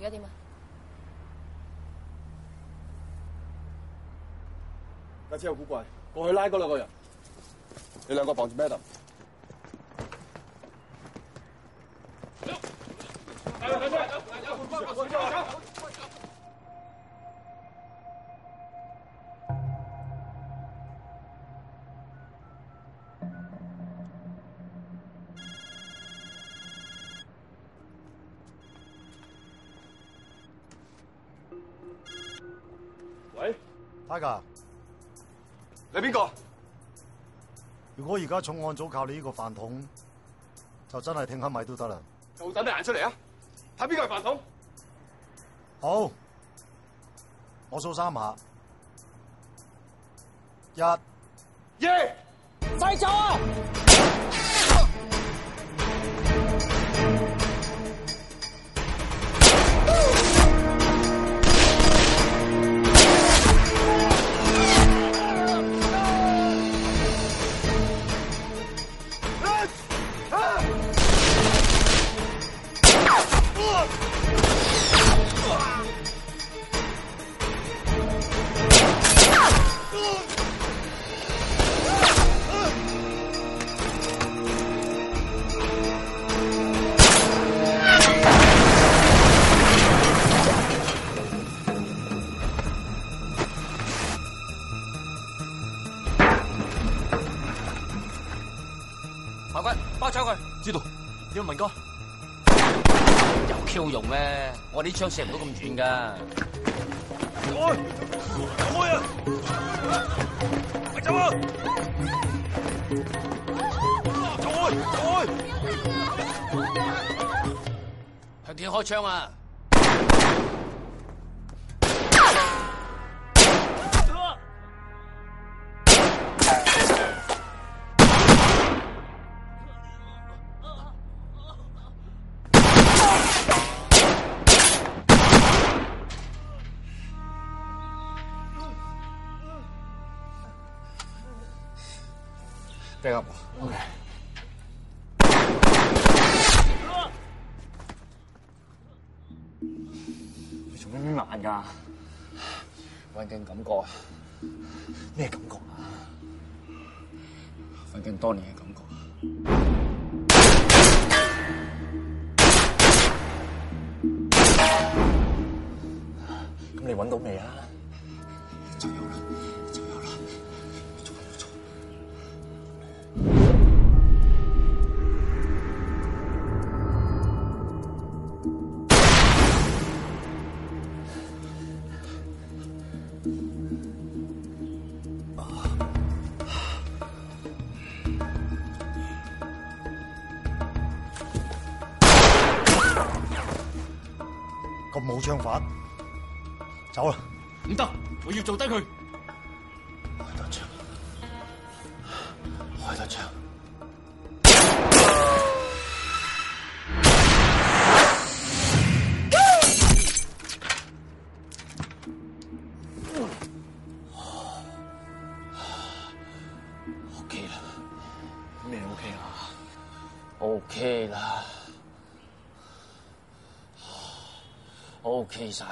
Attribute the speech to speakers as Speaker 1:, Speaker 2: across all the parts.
Speaker 1: 而家點啊？
Speaker 2: 架車有古怪，過去拉嗰兩個人。你兩個綁住咩度？喂
Speaker 3: ，Tiger，
Speaker 2: 你邊個？
Speaker 3: 如果而家重案組靠你呢個飯桶，就真係聽下米都得啦。
Speaker 2: 夠膽你行出嚟啊！睇邊個係飯桶？
Speaker 3: 好，我數3下，1、
Speaker 2: 2，
Speaker 4: 快走啊！
Speaker 5: 馬君，包走佢。
Speaker 4: 知道。點啊，文哥？
Speaker 5: 有 Q 用咩？我啲槍射唔到咁遠㗎。
Speaker 4: 開啊！快走啊！開！
Speaker 5: 向天開槍啊！
Speaker 2: 掟入。OK。
Speaker 4: 你做咩眼㗎？
Speaker 2: 瞓緊感覺，
Speaker 4: 咩感覺啊？
Speaker 2: 瞓緊多年嘅感覺。
Speaker 4: 咁你揾到未啊？
Speaker 2: 就有啦，就有啦，做。
Speaker 3: 咁冇槍法，走啦！
Speaker 4: 唔得，我要做低佢。
Speaker 2: 開多槍，開多槍。OK 啦，
Speaker 4: 咩 OK 啊
Speaker 2: ？OK 啦，OK 晒。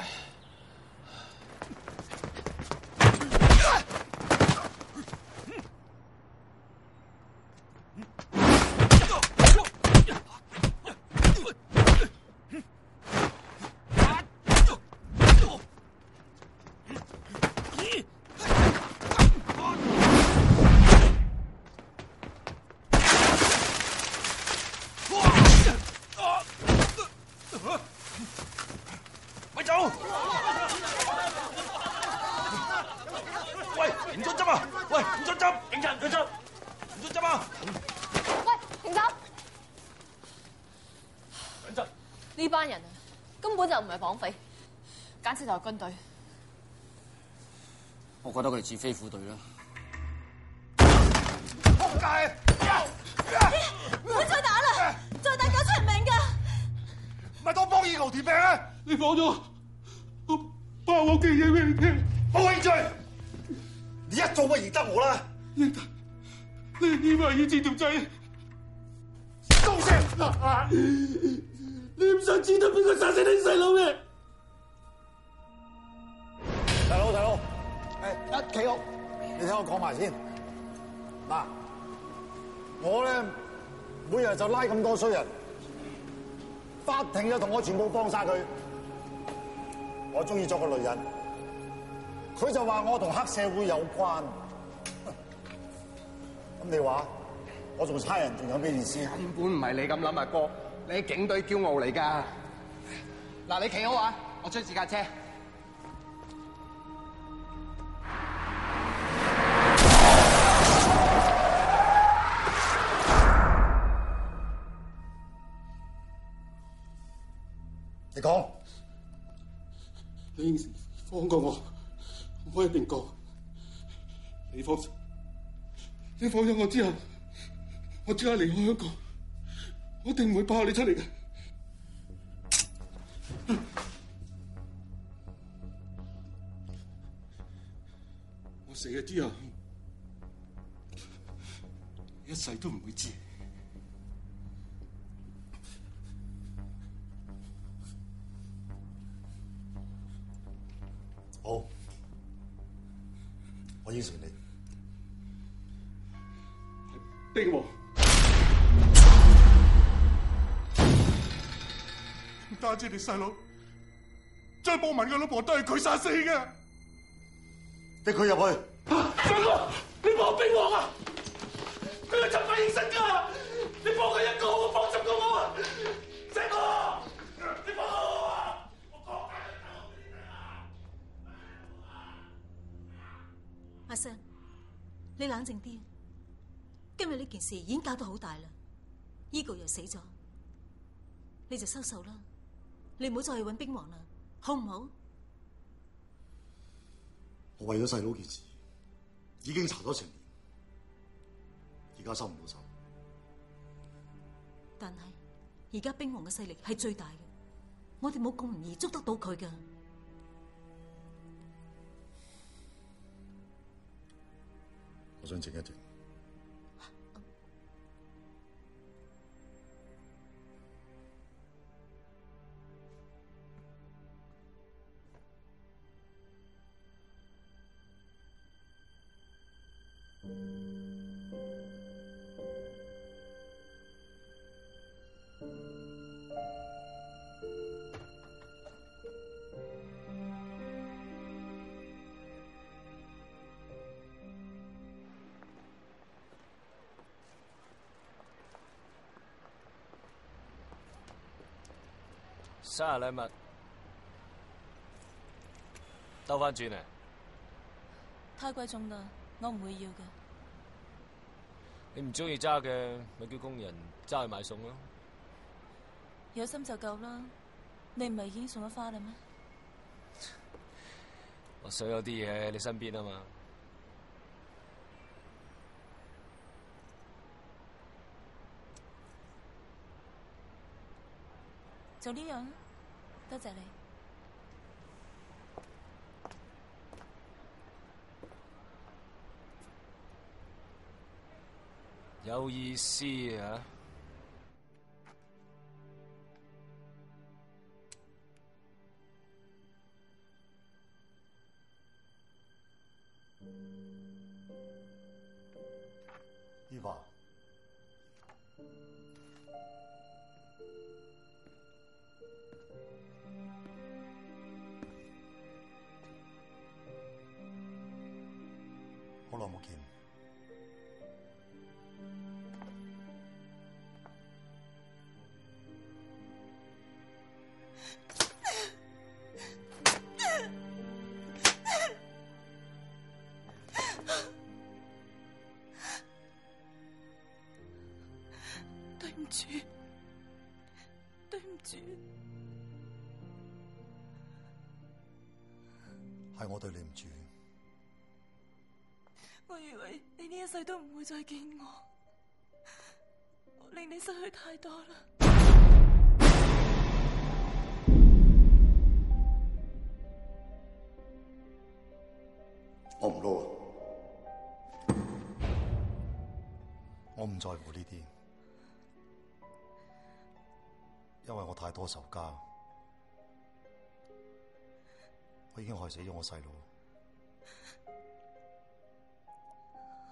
Speaker 4: 咪走！喂，唔准執啊！喂，唔准執！警察，唔准執！唔准執啊！
Speaker 1: 喂，停手！
Speaker 4: 等陣。
Speaker 1: 呢班人啊，根本就唔係綁匪，簡直就係軍隊。
Speaker 5: 我覺得佢哋似飛虎隊啦。
Speaker 4: 仆街！
Speaker 1: 唔好再打啦，再打搞出人命㗎！
Speaker 4: 咪當幫二號鐵命啊！
Speaker 6: 你講咗，我把我嘅嘢俾你聽，
Speaker 4: 冇興趣。你一做乜認得我啦？
Speaker 6: 認得，你以為要接條仔？
Speaker 4: 高聲！
Speaker 6: 你唔想知道邊個殺死你細佬嘅？
Speaker 3: 企好，你聽我講埋先。嗱，我咧每日就拉咁多衰人，法庭就同我全部放晒佢。我中意咗個女人，佢就話我同黑社會有關。咁你話我做差人仲有咩意思？
Speaker 7: 根本唔係你咁諗啊，哥，你係警隊驕傲嚟㗎。嗱，你企好啊，我出自架車。
Speaker 3: 你講，
Speaker 6: 你應承放過我，我一定過。你放心，你放咗我之後，我即刻離開香港，我一定唔會爆你出嚟嘅。我死咗之後，一世都唔會知。
Speaker 3: 好，我應承你。
Speaker 6: 兵王，唔單止你細佬，張寶文嘅老婆都係佢殺死嘅。
Speaker 3: 逼佢入去。
Speaker 6: 大哥，你幫兵王啊！佢係執法應身㗎，你幫佢一個，我幫10個我啊！成哥，你幫我啊！我講
Speaker 1: 阿生，你冷靜啲。今日呢件事已經搞到好大啦，依個又死咗，你就收手啦，你唔好再去揾兵王啦，好唔好？
Speaker 3: 我為咗細佬件事，已經查咗成年，而家收唔到手。
Speaker 1: 但係而家兵王嘅勢力係最大嘅，我哋冇咁容易捉得到佢㗎。
Speaker 3: 我想靜一靜。
Speaker 8: 生日禮物兜翻轉啊！
Speaker 9: 太貴重啦，我唔會要嘅。
Speaker 8: 你唔中意揸嘅，咪叫工人揸去買餸咯。
Speaker 9: 有心就夠啦。你唔係已經送咗花啦咩？
Speaker 8: 我想有啲嘢喺你身邊啊嘛。
Speaker 9: 就呢樣，多謝你。
Speaker 8: 有意思啊！
Speaker 3: 依華，好耐冇見。
Speaker 9: 對唔住，對唔住，
Speaker 3: 係我對你唔住。
Speaker 9: 我以為你呢一世都唔會再見我，我令你失去太多啦。
Speaker 3: 我唔撈啊！我唔在乎呢啲，因為我太多仇家，我已經害死咗我細佬。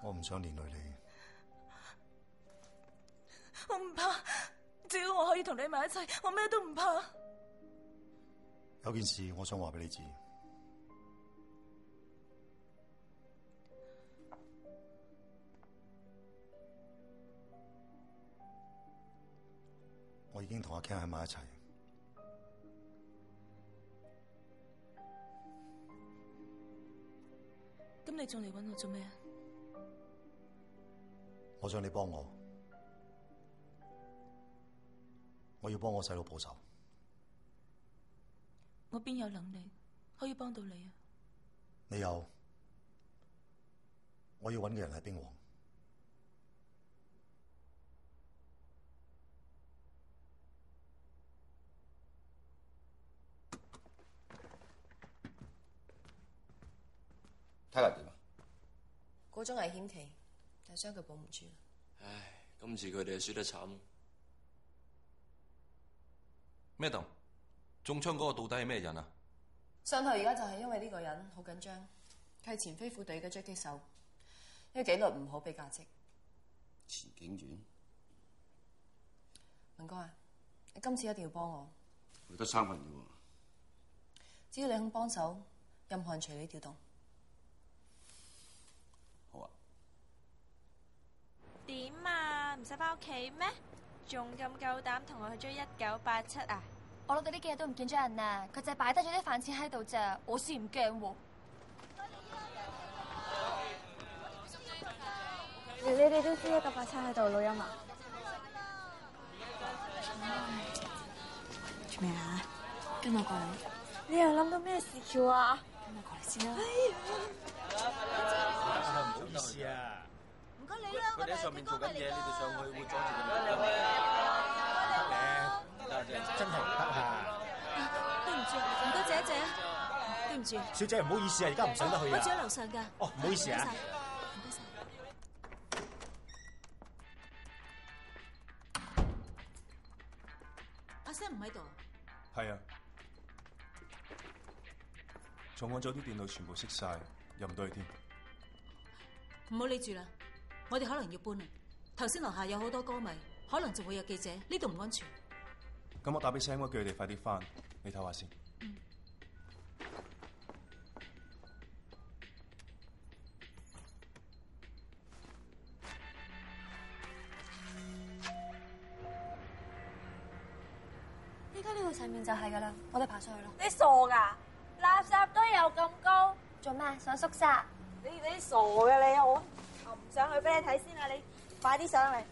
Speaker 3: 我唔想連累你。
Speaker 9: 我唔怕，只要我可以同你埋一齊，我咩都唔怕。
Speaker 3: 有件事我想話俾你知。我已經同阿 Ken 喺埋一齊。
Speaker 9: 咁你仲嚟搵我做咩啊？
Speaker 3: 我想你幫我，我要幫我細佬報仇。
Speaker 9: 我邊有能力可以幫到你啊？
Speaker 3: 你有，我要搵嘅人係兵王。
Speaker 10: 睇下點啊？
Speaker 11: 過咗危險期，但係傷佢保唔住。
Speaker 10: 唉，今次佢哋係輸得慘。
Speaker 12: 咩鄧？中槍嗰個到底係咩人啊？
Speaker 11: 上頭而家就係因為呢個人好緊張，佢係前飛虎隊嘅狙擊手，因為紀律唔好，俾價值。
Speaker 10: 前警員，
Speaker 11: 文哥啊，你今次一定要幫我。
Speaker 10: 佢得3個人啫喎。
Speaker 11: 只要你肯幫手，任何人隨你調動。
Speaker 10: 好啊。
Speaker 13: 點啊？唔使翻屋企咩？仲咁夠膽同我去追1987啊？
Speaker 14: 我老豆呢幾日都唔見咗人啊！佢就係擺低咗啲飯錢喺度咋，我先唔驚喎。
Speaker 15: 你哋都知1987喺度錄音啊？
Speaker 11: 做咩啊？跟我過嚟。
Speaker 15: 你又諗到咩事橋啊？
Speaker 11: 跟我過嚟先啦。
Speaker 16: 唔好意思啊。
Speaker 1: 唔該你啦，
Speaker 16: 佢哋喺上面做緊嘢，你哋上去會阻住佢哋。真係唔得啊！
Speaker 1: 對唔住，唔該姐姐，對唔住。
Speaker 16: 小姐唔好意思啊，而家唔上得去啊。
Speaker 1: 我住喺樓上㗎。
Speaker 16: 哦，唔好意思啊。
Speaker 1: 唔該晒。阿 Sam 唔喺度。
Speaker 12: 係啊。重案組啲電腦全部熄晒，入唔到去添。
Speaker 1: 唔好理住啦，我哋可能要搬啦。頭先樓下有好多歌迷，可能仲會有記者，呢度唔安全。
Speaker 12: 咁我打俾 Sam 哥，叫佢哋快啲翻，你睇下先。
Speaker 15: 依家呢度上面就係噶啦，我哋爬上去咯。
Speaker 14: 你傻噶？垃圾堆有咁高，做咩想縮沙？
Speaker 15: 你傻嘅你，我擒上去俾你睇先啊！你快啲上嚟。